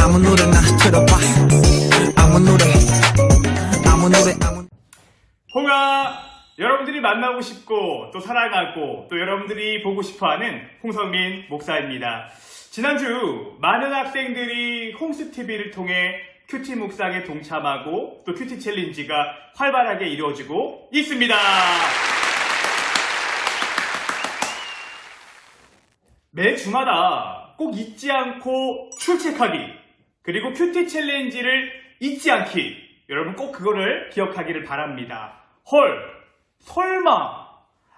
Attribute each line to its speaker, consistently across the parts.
Speaker 1: 아무 노래나 들어봐. 아무 노래.
Speaker 2: 홍아, 여러분들이 만나고 싶고 또 사랑하고 또 여러분들이 보고 싶어하는 홍성민 목사입니다. 지난주 많은 학생들이 홍스TV를 통해 큐티 묵상에 동참하고 또 큐티 챌린지가 활발하게 이루어지고 있습니다. 매 주마다 꼭 잊지 않고 출첵하기, 그리고 큐티 챌린지를 잊지 않기, 여러분 꼭 그거를 기억하기를 바랍니다. 헐, 설마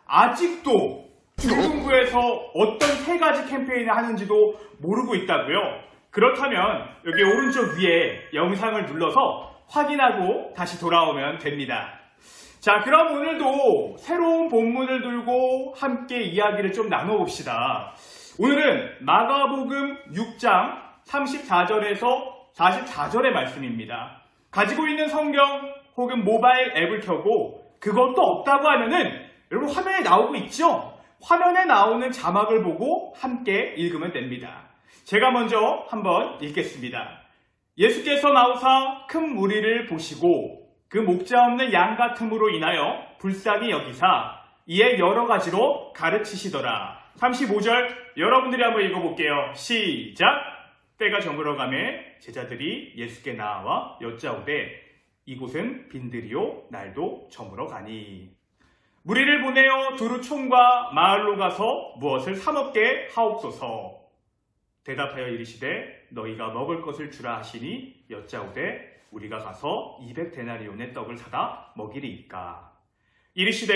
Speaker 2: 아직도 중등부에서 어떤 3가지 캠페인을 하는지도 모르고 있다고요? 그렇다면 여기 오른쪽 위에 영상을 눌러서 확인하고 다시 돌아오면 됩니다. 자, 그럼 오늘도 새로운 본문을 들고 함께 이야기를 좀 나눠봅시다. 오늘은 마가복음 6장 34절에서 44절의 말씀입니다. 가지고 있는 성경 혹은 모바일 앱을 켜고 그것도 없다고 하면은 여러분 화면에 나오고 있죠? 화면에 나오는 자막을 보고 함께 읽으면 됩니다. 제가 먼저 한번 읽겠습니다. 예수께서 나오사 큰 무리를 보시고 그 목자 없는 양 같음으로 인하여 불쌍히 여기사 이에 여러 가지로 가르치시더라. 35절 여러분들이 한번 읽어볼게요. 시작! 때가 저물어가매 제자들이 예수께 나와 여짜오되 이곳은 빈들이요 날도 저물어가니 무리를 보내어 두루 촌과 마을로 가서 무엇을 사먹게 하옵소서. 대답하여 이르시되 너희가 먹을 것을 주라 하시니 여짜오되 우리가 가서 200데나리온의 떡을 사다 먹이리이까. 이르시되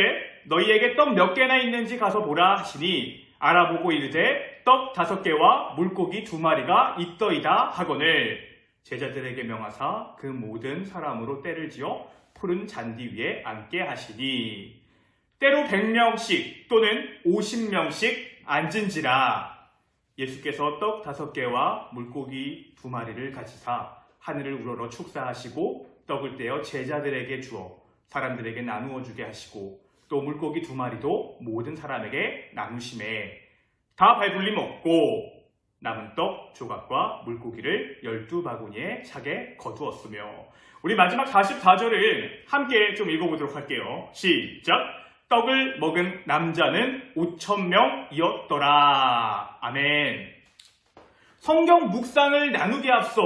Speaker 2: 너희에게 떡 몇 개나 있는지 가서 보라 하시니 알아보고 이르되 떡 5개와 물고기 2마리가 있더이다 하거늘 제자들에게 명하사 그 모든 사람으로 때를 지어 푸른 잔디 위에 앉게 하시니 때로 100명씩 또는 50명씩 앉은지라. 예수께서 떡 5개와 물고기 2마리를 가지사 하늘을 우러러 축사하시고 떡을 떼어 제자들에게 주어 사람들에게 나누어 주게 하시고 또 물고기 2마리도 모든 사람에게 나누심에 다 배불리 먹고 남은 떡 조각과 물고기를 12바구니에 차게 거두었으며. 우리 마지막 44절을 함께 좀 읽어보도록 할게요. 시작! 떡을 먹은 남자는 5,000명이었더라. 아멘. 성경 묵상을 나누기 앞서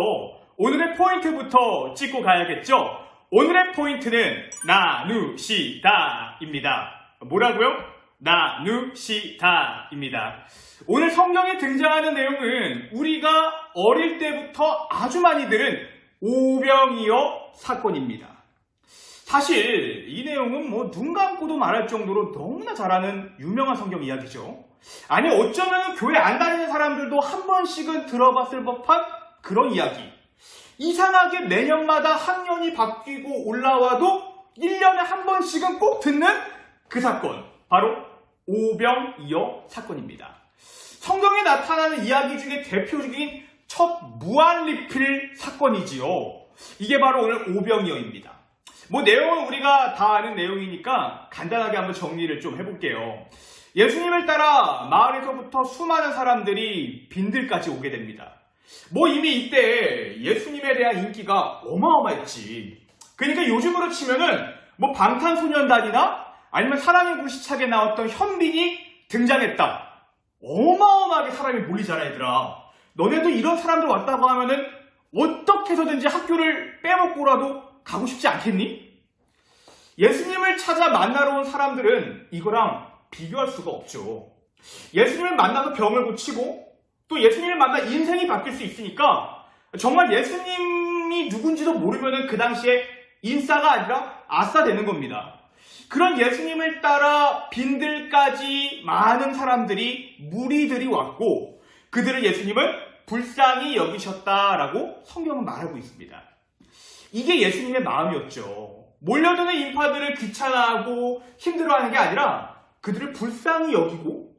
Speaker 2: 오늘의 포인트부터 찍고 가야겠죠? 오늘의 포인트는 나누시다 입니다. 뭐라고요? 나누시다 입니다. 오늘 성경에 등장하는 내용은 우리가 어릴 때부터 아주 많이 들은 오병이어 사건입니다. 사실 이 내용은 눈 감고도 말할 정도로 너무나 잘 아는 유명한 성경 이야기죠. 아니 어쩌면 교회 안 다니는 사람들도 한 번씩은 들어봤을 법한 그런 이야기. 이상하게 매년마다 학년이 바뀌고 올라와도 1년에 한 번씩은 꼭 듣는 그 사건, 바로 오병이어 사건입니다. 성경에 나타나는 이야기 중에 대표적인 첫 무한리필 사건이지요. 이게 바로 오늘 오병이어입니다. 내용은 우리가 다 아는 내용이니까 간단하게 한번 정리를 좀 해볼게요. 예수님을 따라 마을에서부터 수많은 사람들이 빈들까지 오게 됩니다. 이미 이때 예수님에 대한 인기가 어마어마했지. 그러니까 요즘으로 치면은 방탄소년단이나 아니면 사랑의 불시착에 나왔던 현빈이 등장했다. 어마어마하게 사람이 몰리잖아, 얘들아. 너네도 이런 사람들 왔다고 하면은 어떻게 해서든지 학교를 빼먹고라도 가고 싶지 않겠니? 예수님을 찾아 만나러 온 사람들은 이거랑 비교할 수가 없죠. 예수님을 만나서 병을 고치고 또 예수님을 만나 인생이 바뀔 수 있으니까 정말 예수님이 누군지도 모르면 그 당시에 인싸가 아니라 아싸 되는 겁니다. 그런 예수님을 따라 빈들까지 많은 사람들이 무리들이 왔고 그들을 예수님은 불쌍히 여기셨다라고 성경은 말하고 있습니다. 이게 예수님의 마음이었죠. 몰려드는 인파들을 귀찮아하고 힘들어하는 게 아니라 그들을 불쌍히 여기고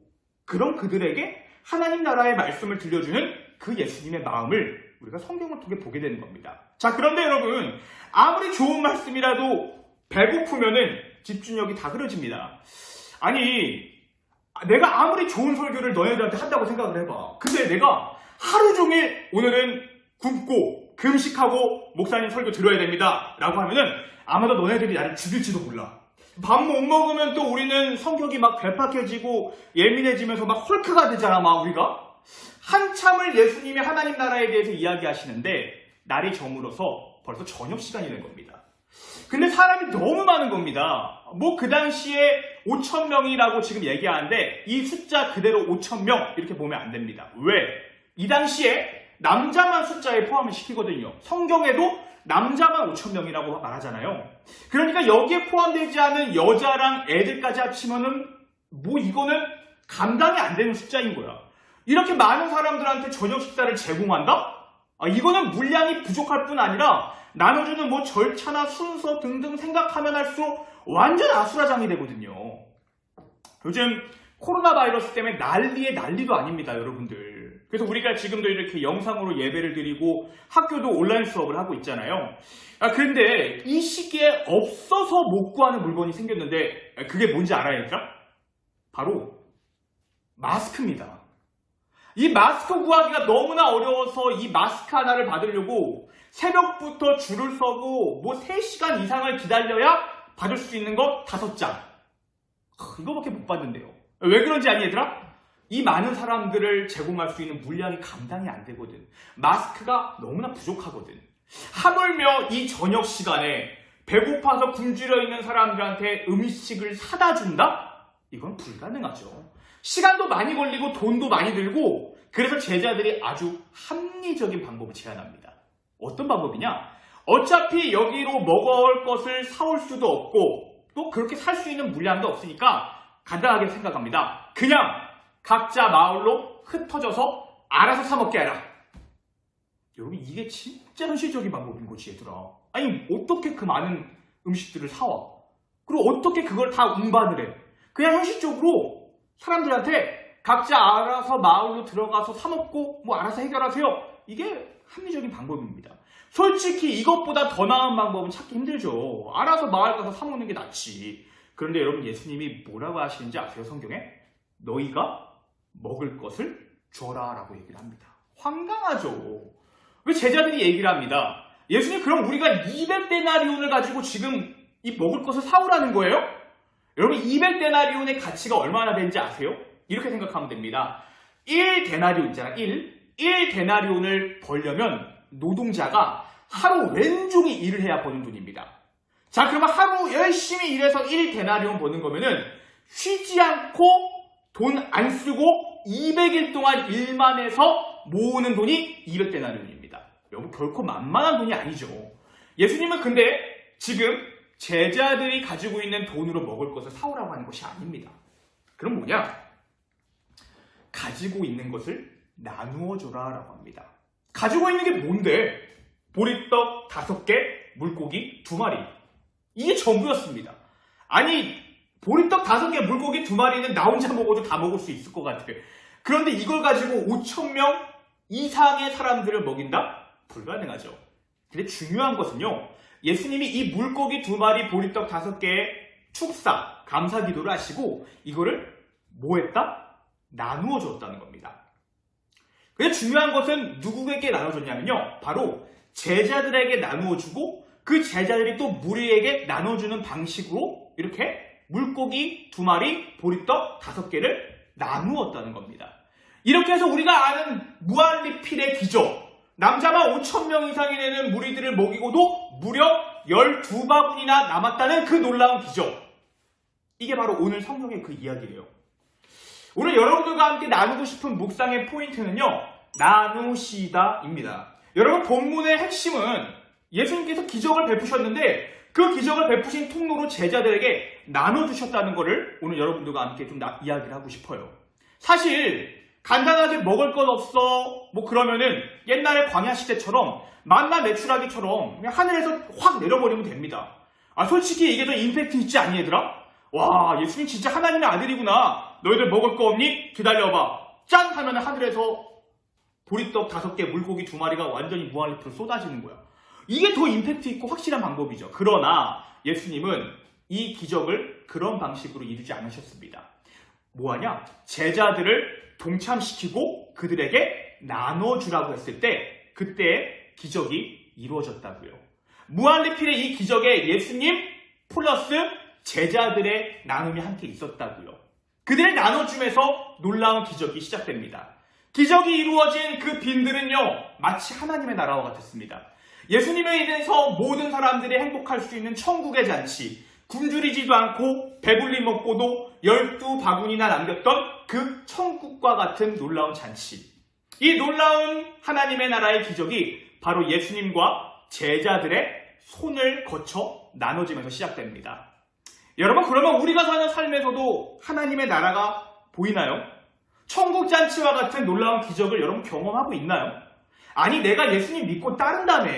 Speaker 2: 그런 그들에게 하나님 나라의 말씀을 들려주는 그 예수님의 마음을 우리가 성경을 통해 보게 되는 겁니다. 자, 그런데 여러분, 아무리 좋은 말씀이라도 배고프면은 집중력이 다 흐려집니다. 아니, 내가 아무리 좋은 설교를 너희들한테 한다고 생각을 해봐. 근데 내가 하루 종일 오늘은 굶고 금식하고 목사님 설교 들어야 됩니다 라고 하면은 아마도 너네들이 나를 죽일지도 몰라. 밥 못 먹으면 또 우리는 성격이 막 괴팍해지고 예민해지면서 막 헐크가 되잖아. 막 우리가 한참을 예수님의 하나님 나라에 대해서 이야기하시는데 날이 저물어서 벌써 저녁 시간이 된 겁니다. 근데 사람이 너무 많은 겁니다. 뭐 그 당시에 5,000명이라고 지금 얘기하는데 이 숫자 그대로 5,000명 이렇게 보면 안 됩니다. 왜? 이 당시에 남자만 숫자에 포함을 시키거든요. 성경에도 남자만 5,000명이라고 말하잖아요. 그러니까 여기에 포함되지 않은 여자랑 애들까지 합치면은 뭐 이거는 감당이 안 되는 숫자인 거야. 이렇게 많은 사람들한테 저녁 식사를 제공한다? 이거는 물량이 부족할 뿐 아니라 나눠주는 뭐 절차나 순서 등등 생각하면 할수록 완전 아수라장이 되거든요. 요즘 코로나 바이러스 때문에 난리도 아닙니다, 여러분들. 그래서 우리가 지금도 이렇게 영상으로 예배를 드리고 학교도 온라인 수업을 하고 있잖아요. 그런데 이 시기에 없어서 못 구하는 물건이 생겼는데 그게 뭔지 알아야겠다? 바로 마스크입니다. 이 마스크 구하기가 너무나 어려워서 이 마스크 하나를 받으려고 새벽부터 줄을 서고 뭐 3시간 이상을 기다려야 받을 수 있는 거 5장. 이거밖에 못 받는데요. 왜 그런지 아니 얘들아? 이 많은 사람들을 제공할 수 있는 물량이 감당이 안 되거든. 마스크가 너무나 부족하거든. 하물며 이 저녁 시간에 배고파서 굶주려 있는 사람들한테 음식을 사다 준다? 이건 불가능하죠. 시간도 많이 걸리고 돈도 많이 들고 그래서 제자들이 아주 합리적인 방법을 제안합니다. 어떤 방법이냐? 어차피 여기로 먹을 것을 사올 수도 없고 또 그렇게 살 수 있는 물량도 없으니까 간단하게 생각합니다. 그냥 각자 마을로 흩어져서 알아서 사 먹게 하라. 여러분 이게 진짜 현실적인 방법인 거지 얘들아. 아니 어떻게 그 많은 음식들을 사와? 그리고 어떻게 그걸 다 운반을 해? 그냥 현실적으로 사람들한테 각자 알아서 마을로 들어가서 사 먹고 뭐 알아서 해결하세요. 이게 합리적인 방법입니다. 솔직히 이것보다 더 나은 방법은 찾기 힘들죠. 알아서 마을 가서 사 먹는 게 낫지. 그런데 여러분 예수님이 뭐라고 하시는지 아세요? 성경에? 너희가 먹을 것을 줘라 라고 얘기를 합니다. 황당하죠. 왜 제자들이 얘기를 합니다. 예수님 그럼 우리가 200데나리온을 가지고 지금 이 먹을 것을 사오라는 거예요? 여러분 200데나리온의 가치가 얼마나 되는지 아세요? 이렇게 생각하면 됩니다. 1데나리온 있잖아. 1데나리온을 벌려면 노동자가 하루 왼종일 일을 해야 버는 돈입니다. 자 그러면 하루 열심히 일해서 1데나리온 버는 거면은 쉬지 않고 돈 안 쓰고 200일 동안 일만 해서 모으는 돈이 200데나리온입니다. 여러분 결코 만만한 돈이 아니죠. 예수님은 근데 지금 제자들이 가지고 있는 돈으로 먹을 것을 사오라고 하는 것이 아닙니다. 그럼 뭐냐? 가지고 있는 것을 나누어 줘라 라고 합니다. 가지고 있는 게 뭔데? 보리떡 5개, 물고기 2마리. 이게 전부였습니다. 아니 보리떡 5개, 물고기 2마리는 나 혼자 먹어도 다 먹을 수 있을 것 같아. 그런데 이걸 가지고 5,000명 이상의 사람들을 먹인다? 불가능하죠. 근데 중요한 것은요. 예수님이 이 물고기 2마리, 보리떡 5개의 축사, 감사 기도를 하시고 이거를 뭐 했다? 나누어 줬다는 겁니다. 근데 중요한 것은 누구에게 나눠줬냐면요. 바로 제자들에게 나누어 주고 그 제자들이 또 무리에게 나눠주는 방식으로 이렇게 물고기 2마리, 보리떡 5개를 나누었다는 겁니다. 이렇게 해서 우리가 아는 무한리필의 기적, 남자만 5,000명 이상이 되는 무리들을 먹이고도 무려 12바구니나 남았다는 그 놀라운 기적. 이게 바로 오늘 성경의 그 이야기예요. 오늘 여러분들과 함께 나누고 싶은 묵상의 포인트는요. 나누시다입니다. 여러분 본문의 핵심은 예수님께서 기적을 베푸셨는데 그 기적을 베푸신 통로로 제자들에게 나눠주셨다는 것을 오늘 여러분들과 함께 좀 이야기를 하고 싶어요. 사실 간단하게 먹을 것 없어 뭐 그러면은 옛날에 광야 시대처럼 만나 매출하기처럼 그냥 하늘에서 확 내려버리면 됩니다. 솔직히 이게 더 임팩트 있지 않니 얘들아? 와 예수님 진짜 하나님의 아들이구나. 너희들 먹을 거 없니? 기다려봐. 짠 하면 하늘에서 보리떡 5개, 물고기 2마리가 완전히 무한리필로 쏟아지는 거야. 이게 더 임팩트 있고 확실한 방법이죠. 그러나 예수님은 이 기적을 그런 방식으로 이루지 않으셨습니다. 뭐하냐? 제자들을 동참시키고 그들에게 나눠주라고 했을 때 그때 기적이 이루어졌다고요. 무한리필의 이 기적에 예수님 플러스 제자들의 나눔이 함께 있었다고요. 그들의 나눠줌에서 놀라운 기적이 시작됩니다. 기적이 이루어진 그 빈들은요, 마치 하나님의 나라와 같았습니다. 예수님에 인해서 모든 사람들이 행복할 수 있는 천국의 잔치, 굶주리지도 않고 배불리 먹고도 12바구니나 남겼던 그 천국과 같은 놀라운 잔치. 이 놀라운 하나님의 나라의 기적이 바로 예수님과 제자들의 손을 거쳐 나눠지면서 시작됩니다. 여러분, 그러면 우리가 사는 삶에서도 하나님의 나라가 보이나요? 천국잔치와 같은 놀라운 기적을 여러분 경험하고 있나요? 아니, 내가 예수님 믿고 따른다며.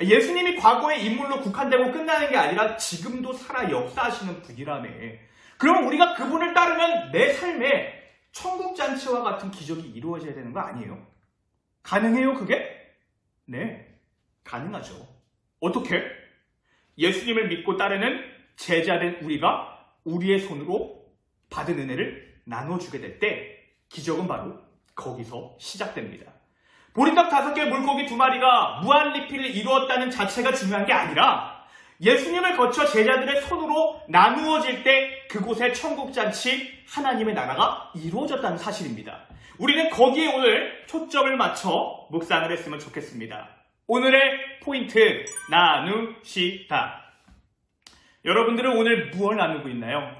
Speaker 2: 예수님이 과거의 인물로 국한되고 끝나는 게 아니라 지금도 살아 역사하시는 분이라며. 그러면 우리가 그분을 따르면 내 삶에 천국잔치와 같은 기적이 이루어져야 되는 거 아니에요? 가능해요, 그게? 네, 가능하죠. 어떻게? 예수님을 믿고 따르는 제자된 우리가 우리의 손으로 받은 은혜를 나눠주게 될 때 기적은 바로 거기서 시작됩니다. 보리떡 5개, 물고기 2마리가 무한리필을 이루었다는 자체가 중요한 게 아니라 예수님을 거쳐 제자들의 손으로 나누어질 때 그곳의 천국잔치 하나님의 나라가 이루어졌다는 사실입니다. 우리는 거기에 오늘 초점을 맞춰 묵상을 했으면 좋겠습니다. 오늘의 포인트, 나누시다. 여러분들은 오늘 무엇을 나누고 있나요?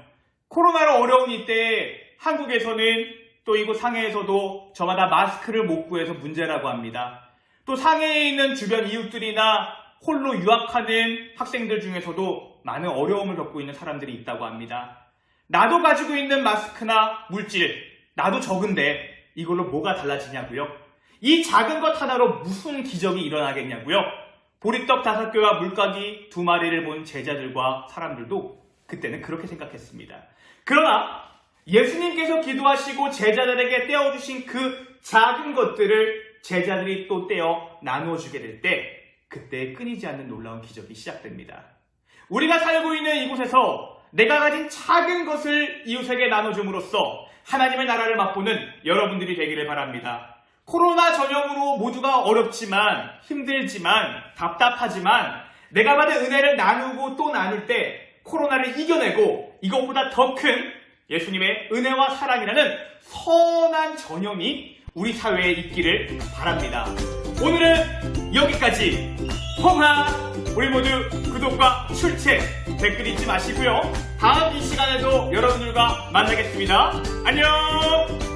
Speaker 2: 코로나로 어려운 이때에 한국에서는 또 이곳 상해에서도 저마다 마스크를 못 구해서 문제라고 합니다. 또 상해에 있는 주변 이웃들이나 홀로 유학하는 학생들 중에서도 많은 어려움을 겪고 있는 사람들이 있다고 합니다. 나도 가지고 있는 마스크나 물질, 나도 적은데 이걸로 뭐가 달라지냐고요? 이 작은 것 하나로 무슨 기적이 일어나겠냐고요? 보리떡 5개와 물고기 2마리를 본 제자들과 사람들도 그때는 그렇게 생각했습니다. 그러나 예수님께서 기도하시고 제자들에게 떼어주신 그 작은 것들을 제자들이 또 떼어 나누어주게 될 때 그때 끊이지 않는 놀라운 기적이 시작됩니다. 우리가 살고 있는 이곳에서 내가 가진 작은 것을 이웃에게 나눠줌으로써 하나님의 나라를 맛보는 여러분들이 되기를 바랍니다. 코로나 전염으로 모두가 어렵지만 힘들지만 답답하지만 내가 받은 은혜를 나누고 또 나눌 때 코로나를 이겨내고 이것보다 더 큰 예수님의 은혜와 사랑이라는 선한 전염이 우리 사회에 있기를 바랍니다. 오늘은 여기까지. 홍하, 우리 모두 구독과 출첵, 댓글 잊지 마시고요. 다음 이 시간에도 여러분들과 만나겠습니다. 안녕!